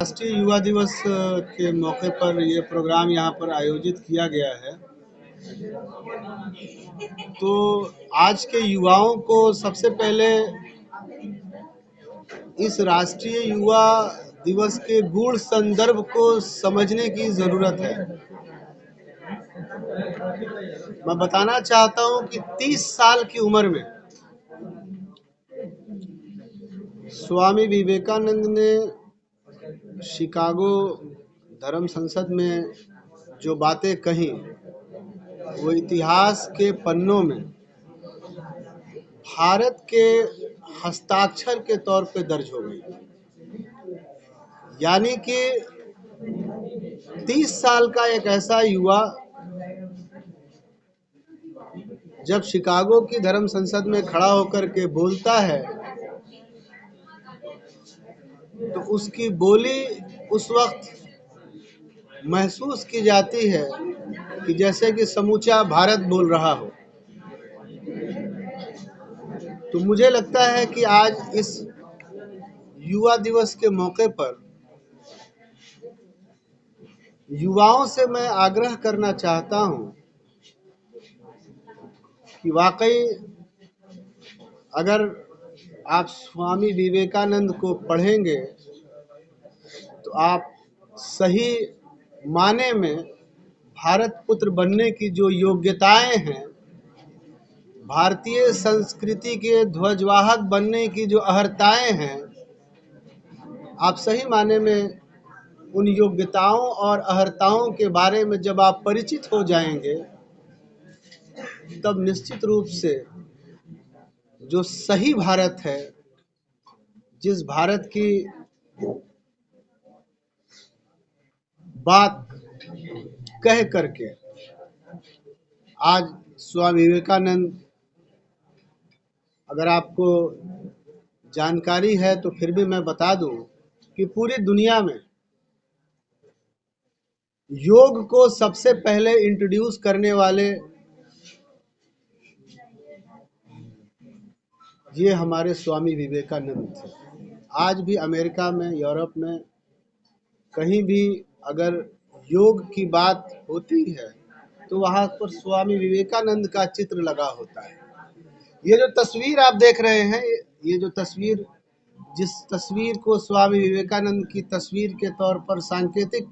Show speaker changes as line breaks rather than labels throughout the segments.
राष्ट्रीय युवा दिवस के मौके पर ये प्रोग्राम यहाँ पर आयोजित किया गया है। तो आज के युवाओं को सबसे पहले इस राष्ट्रीय युवा दिवस के गूढ़ संदर्भ को समझने की जरूरत है। मैं बताना चाहता हूँ कि 30 साल की उम्र में स्वामी विवेकानंद ने शिकागो धर्म संसद में जो बातें कही वो इतिहास के पन्नों में भारत के हस्ताक्षर के तौर पे दर्ज हो गई। यानी कि 30 साल का एक ऐसा युवा जब शिकागो की धर्म संसद में खड़ा होकर के बोलता है तो उसकी बोली उस वक्त महसूस की जाती है कि जैसे कि समूचा भारत बोल रहा हो। तो मुझे लगता है कि आज इस युवा दिवस के मौके पर युवाओं से मैं आग्रह करना चाहता हूं कि वाकई अगर आप स्वामी विवेकानंद को पढ़ेंगे तो आप सही माने में भारत पुत्र बनने की जो योग्यताएं हैं, भारतीय संस्कृति के ध्वजवाहक बनने की जो अहर्ताएं हैं, आप सही माने में उन योग्यताओं और अहर्ताओं के बारे में जब आप परिचित हो जाएंगे तब निश्चित रूप से जो सही भारत है, जिस भारत की बात कह करके आज स्वामी विवेकानंद, अगर आपको जानकारी है तो फिर भी मैं बता दूं कि पूरी दुनिया में योग को सबसे पहले इंट्रोड्यूस करने वाले ये हमारे स्वामी विवेकानंद थे। आज भी अमेरिका में, यूरोप में कहीं भी अगर योग की बात होती है तो वहाँ पर स्वामी विवेकानंद का चित्र लगा होता है। ये जो तस्वीर आप देख रहे हैं, ये जो तस्वीर, जिस तस्वीर को स्वामी विवेकानंद की तस्वीर के तौर पर सांकेतिक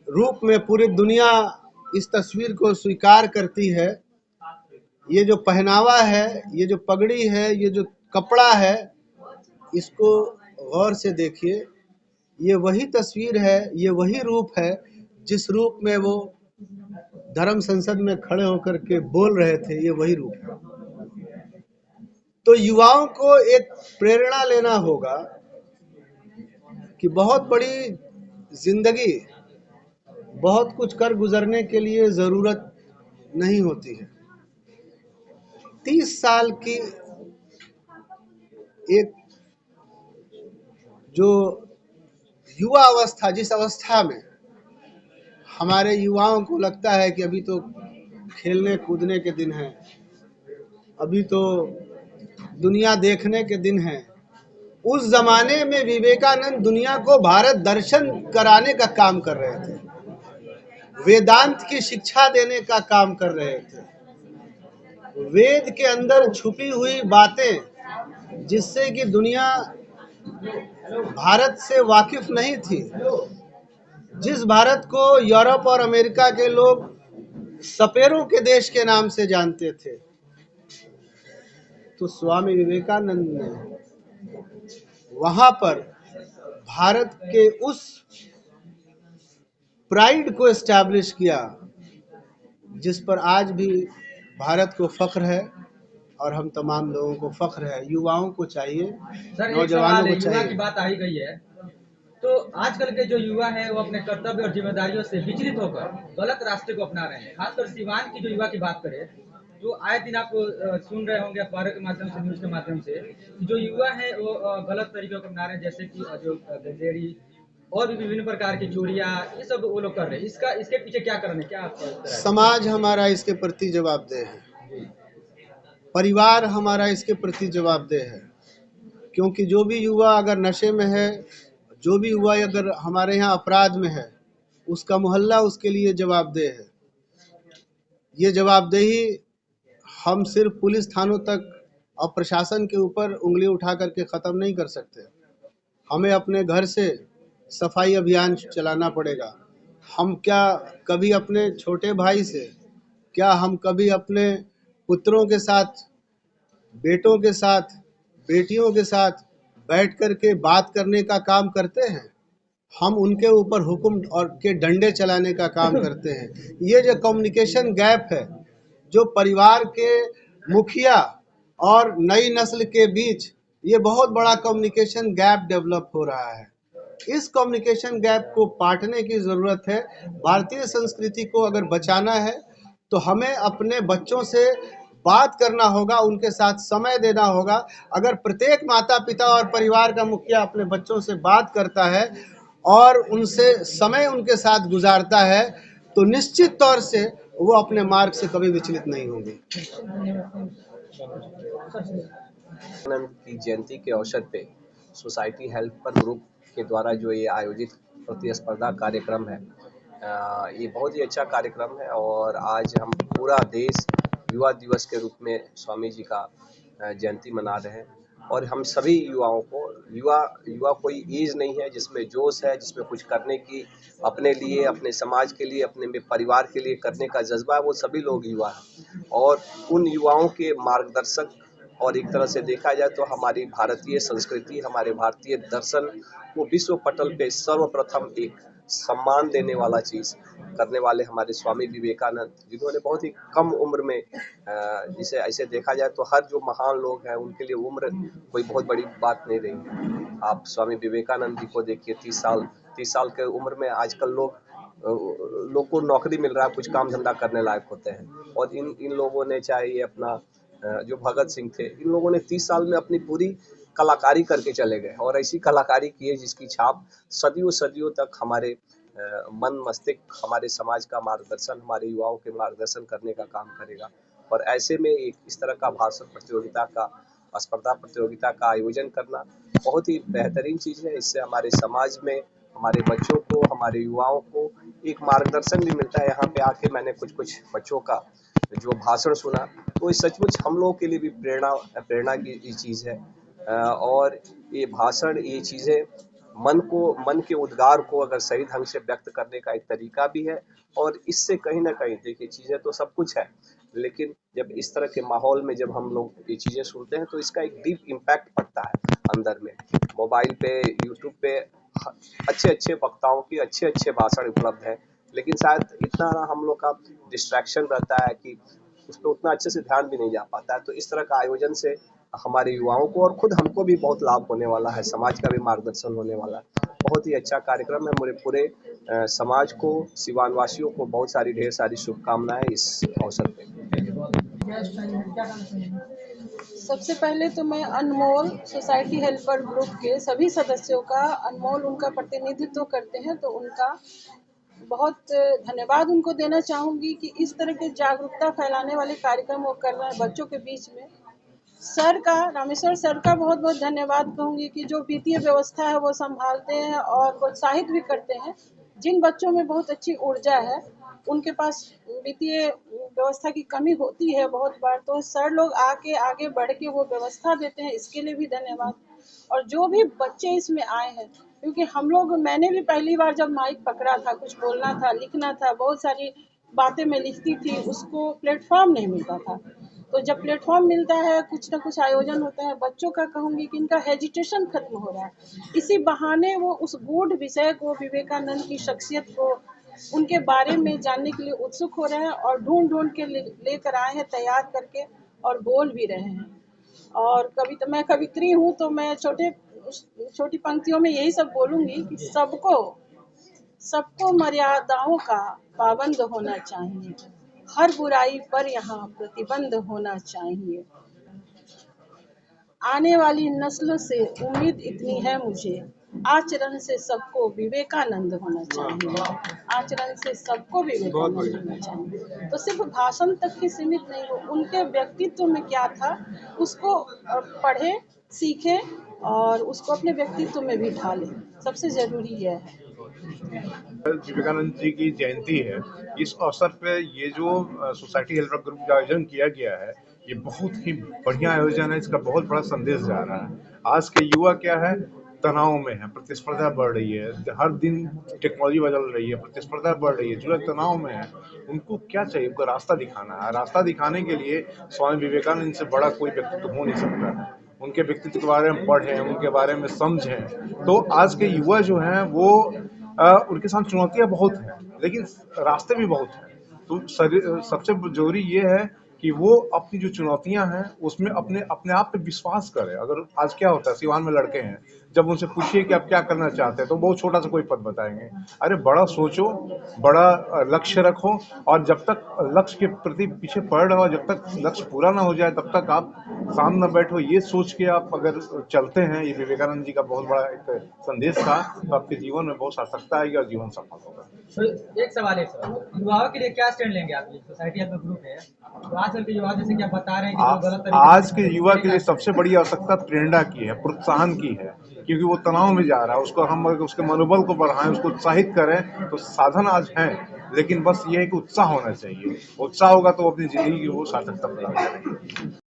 रूप में पूरी दुनिया इस तस्वीर को स्वीकार करती है, ये जो पहनावा है, ये जो पगड़ी है, ये जो कपड़ा है, इसको गौर से देखिए। ये वही तस्वीर है, ये वही रूप है जिस रूप में वो धर्म संसद में खड़े होकर के बोल रहे थे, ये वही रूप है। तो युवाओं को एक प्रेरणा लेना होगा कि बहुत बड़ी जिंदगी, बहुत कुछ कर गुजरने के लिए जरूरत नहीं होती है। 30 साल की एक जो युवा अवस्था, जिस अवस्था में हमारे युवाओं को लगता है कि अभी तो खेलने कूदने के दिन हैं, अभी तो दुनिया देखने के दिन हैं, उस जमाने में विवेकानंद दुनिया को भारत दर्शन कराने का काम कर रहे थे, वेदांत की शिक्षा देने का काम कर रहे थे। वेद के अंदर छुपी हुई बातें जिससे कि दुनिया भारत से वाकिफ नहीं थी, जिस भारत को यूरोप और अमेरिका के लोग सपेरों के देश के नाम से जानते थे, तो स्वामी विवेकानंद ने वहां पर भारत के उस प्राइड को एस्टैब्लिश किया जिस पर आज भी भारत को फख्र है और हम तमाम लोगों को फख्र है। युवाओं को चाहिए, नौजवानों को चाहिए।
युवा की बात आ ही गई है, तो आजकल के जो युवा है वो अपने कर्तव्य और जिम्मेदारियों से विचलित होकर गलत रास्ते को अपना रहे हैं। खासकर सीवान की जो युवा की बात करें तो आए दिन आप सुन रहे होंगे अखबारों के माध्यम से, न्यूज के माध्यम से, जो युवा है वो गलत तरीकों को अपना रहे हैं, जैसे कि जो गंजेड़ी और भी विभिन्न प्रकार की चोरियां, ये सब वो लोग कर रहे हैं। इसके पीछे क्या कारण है, क्या आपका?
समाज हमारा इसके प्रति जवाबदेह है, परिवार हमारा इसके प्रति जवाबदेह है, क्योंकि जो भी युवा अगर नशे में है, जो भी हुआ अगर हमारे यहाँ अपराध में है, उसका मोहल्ला उसके लिए जवाबदेह है। ये जवाबदेही हम सिर्फ पुलिस थानों तक और प्रशासन के ऊपर उंगली उठा करके ख़त्म नहीं कर सकते। हमें अपने घर से सफाई अभियान चलाना पड़ेगा। हम क्या कभी अपने छोटे भाई से, क्या हम कभी अपने पुत्रों के साथ, बेटों के साथ, बेटियों के साथ बैठ कर के बात करने का काम करते हैं? हम उनके ऊपर हुक्म और के डंडे चलाने का काम करते हैं। ये जो कम्युनिकेशन गैप है, जो परिवार के मुखिया और नई नस्ल के बीच ये बहुत बड़ा कम्युनिकेशन गैप डेवलप हो रहा है। इस कम्युनिकेशन गैप को पाटने की ज़रूरत है। भारतीय संस्कृति को अगर बचाना है तो हमें अपने बच्चों से बात करना होगा, उनके साथ समय देना होगा। अगर प्रत्येक माता पिता और परिवार का मुखिया अपने बच्चों से बात करता है और उनसे समय उनके साथ गुजारता है तो निश्चित तौर से वो अपने मार्ग से कभी विचलित नहीं होंगे।
विवेकानंद की जयंती के अवसर पे सोसाइटी हेल्पर ग्रुप के द्वारा जो ये आयोजित प्रतिस्पर्धा कार्यक्रम है, ये बहुत ही अच्छा कार्यक्रम है। और आज हम पूरा देश युवा दिवस के रूप में स्वामी जी का जयंती मना रहे हैं। और हम सभी युवाओं को, युवा कोई एज नहीं है, जिसमें जोश है, जिसमें कुछ करने की, अपने लिए, अपने समाज के लिए, अपने परिवार के लिए करने का जज्बा है, वो सभी लोग युवा हैं। और उन युवाओं के मार्गदर्शक, और एक तरह से देखा जाए तो हमारी भारतीय संस्कृति, हमारे भारतीय दर्शन को विश्व पटल पे सर्वप्रथम एक सम्मान देने वाला चीज करने वाले हमारे स्वामी विवेकानंद, जिन्होंने बहुत ही कम उम्र में, जिसे ऐसे देखा जाए तो हर जो महान लोग हैं उनके लिए उम्र कोई बहुत बड़ी बात नहीं रही है। आप स्वामी विवेकानंद जी को देखिए, 30 साल के उम्र में आजकल लोग को नौकरी मिल रहा है, कुछ काम धंधा करने लायक होते हैं। और इन लोगों ने, चाहे ये अपना जो भगत सिंह थे, इन लोगों ने 30 साल में अपनी पूरी कलाकारी करके चले गए, और ऐसी कलाकारी की है जिसकी छाप सदियों सदियों तक हमारे मन मस्तिष्क, हमारे समाज का मार्गदर्शन, हमारे युवाओं के मार्गदर्शन करने का काम करेगा। और ऐसे में एक इस तरह का भाषण प्रतियोगिता का, स्पर्धा प्रतियोगिता का आयोजन करना बहुत ही बेहतरीन चीज़ है। इससे हमारे समाज में हमारे बच्चों को, हमारे युवाओं को एक मार्गदर्शन भी मिलता है। यहाँ पे आके मैंने कुछ बच्चों का जो भाषण सुना, तो ये सचमुच हम लोगों के लिए भी प्रेरणा की चीज़ है। और ये भाषण, ये चीज़ें मन के उद्गार को अगर सही ढंग से व्यक्त करने का एक तरीका भी है। और इससे कहीं ना कहीं, देखिए, चीज़ें तो सब कुछ है, लेकिन जब इस तरह के माहौल में जब हम लोग ये चीज़ें सुनते हैं तो इसका एक डीप इम्पैक्ट पड़ता है अंदर में। मोबाइल पे, यूट्यूब पे अच्छे वक्ताओं की अच्छे भाषण उपलब्ध है, लेकिन शायद इतना हम लोग का डिस्ट्रैक्शन रहता है कि उस पर उतना अच्छे से ध्यान भी नहीं जा पाता है। तो इस तरह का आयोजन से हमारे युवाओं को और खुद हमको भी बहुत लाभ होने वाला है, समाज का भी मार्गदर्शन होने वाला है। बहुत ही अच्छा कार्यक्रम है। मेरे पूरे समाज को, सिवान वासियों को बहुत सारी, ढेर सारी शुभकामनाएं इस अवसर पे।
सबसे पहले तो मैं अनमोल सोसाइटी हेल्पर ग्रुप के सभी सदस्यों का, अनमोल उनका प्रतिनिधित्व करते हैं, तो उनका बहुत धन्यवाद उनको देना चाहूँगी कि इस तरह के जागरूकता फैलाने वाले कार्यक्रम वो कर रहे हैं बच्चों के बीच में। सर का, रामेश्वर सर का बहुत बहुत धन्यवाद कहूँगी कि जो वित्तीय व्यवस्था है वो संभालते हैं और प्रोत्साहित भी करते हैं। जिन बच्चों में बहुत अच्छी ऊर्जा है, उनके पास वित्तीय व्यवस्था की कमी होती है बहुत बार, तो सर लोग आगे बढ़ के वो व्यवस्था देते हैं, इसके लिए भी धन्यवाद। और जो भी बच्चे इसमें आए हैं, क्योंकि मैंने भी पहली बार जब माइक पकड़ा था, कुछ बोलना था, लिखना था, बहुत सारी बातें मैं लिखती थी, उसको प्लेटफॉर्म नहीं मिलता था। तो जब प्लेटफॉर्म मिलता है, कुछ ना कुछ आयोजन होता है, बच्चों का कहूँगी कि इनका हेजिटेशन खत्म हो रहा है। इसी बहाने वो उस गूढ़ विषय को, विवेकानंद की शख्सियत को, उनके बारे में जानने के लिए उत्सुक हो रहे हैं और ढूंढ के लेकर आए हैं, तैयार करके, और बोल भी रहे हैं। और मैं कवित्री हूँ, तो मैं छोटी पंक्तियों में यही सब बोलूंगी कि सबको मर्यादाओं का पाबंद होना चाहिए, हर बुराई पर यहाँ प्रतिबंध होना चाहिए। आने वाली नस्लों से उम्मीद इतनी है मुझे, आचरण से सबको विवेकानंद होना चाहिए, आचरण से सबको विवेकानंद होना चाहिए। तो सिर्फ भाषण तक ही सीमित नहीं हो, उनके व्यक्तित्व में क्या था उसको पढ़े, सीखे और उसको अपने व्यक्तित्व में भी ढालें। सबसे ज़रूरी यह है।
विवेकानंद जी की जयंती है। इस अवसर पे ये जो सोसाइटी हेल्पर ग्रुप का आयोजन किया गया है, ये बहुत ही बढ़िया आयोजन है। इसका बहुत बड़ा संदेश जा रहा है। आज के युवा क्या है, तनाव में है, प्रतिस्पर्धा बढ़ रही है, हर दिन टेक्नोलॉजी बदल रही है, प्रतिस्पर्धा बढ़ रही है, जो लोग तनाव में है उनको क्या चाहिए, उनको रास्ता दिखाना है। रास्ता दिखाने के लिए स्वामी विवेकानंद से बड़ा कोई व्यक्तित्व हो नहीं सकता है। उनके व्यक्तित्व के बारे में पढ़ें, उनके बारे में समझें। तो आज के युवा जो हैं वो उनके साथ चुनौतियां बहुत हैं, लेकिन रास्ते भी बहुत हैं। तो सबसे जरूरी ये है कि वो अपनी जो चुनौतियां हैं उसमें अपने अपने आप पे विश्वास करें। अगर आज क्या होता है, सिवान में लड़के हैं, जब उनसे पूछिए कि आप क्या करना चाहते हैं तो बहुत छोटा सा कोई पद बताएंगे। अरे बड़ा सोचो, बड़ा लक्ष्य रखो, और जब तक लक्ष्य के प्रति पीछे पड़ रहे हो, जब तक लक्ष्य पूरा ना हो जाए तब तक आप शांत न बैठो। ये सोच के आप अगर चलते हैं, ये विवेकानंद जी का बहुत बड़ा एक संदेश था, तो आपके जीवन में बहुत सार्थकता आएगी और जीवन सफल होगा।
तो एक सवाल युवाओं के लिए क्या स्टैंड लेंगे आप? ये सोसाइटी हेल्पर ग्रुप है, तो आजकल के युवा जैसे कि आप बता रहे हैं कि जो गलत तरीके
आज के युवा के लिए सबसे बड़ी आवश्यकता प्रेरणा की है, प्रोत्साहन की है, क्योंकि वो तनाव में जा रहा है। उसको हम अगर उसके मनोबल को बढ़ाएं, उसको उत्साहित करें, तो साधन आज हैं, लेकिन बस ये है कि उत्साह होना चाहिए। उत्साह होगा तो वो अपनी जिंदगी की वो सार्थकता प्रदान करेंगे।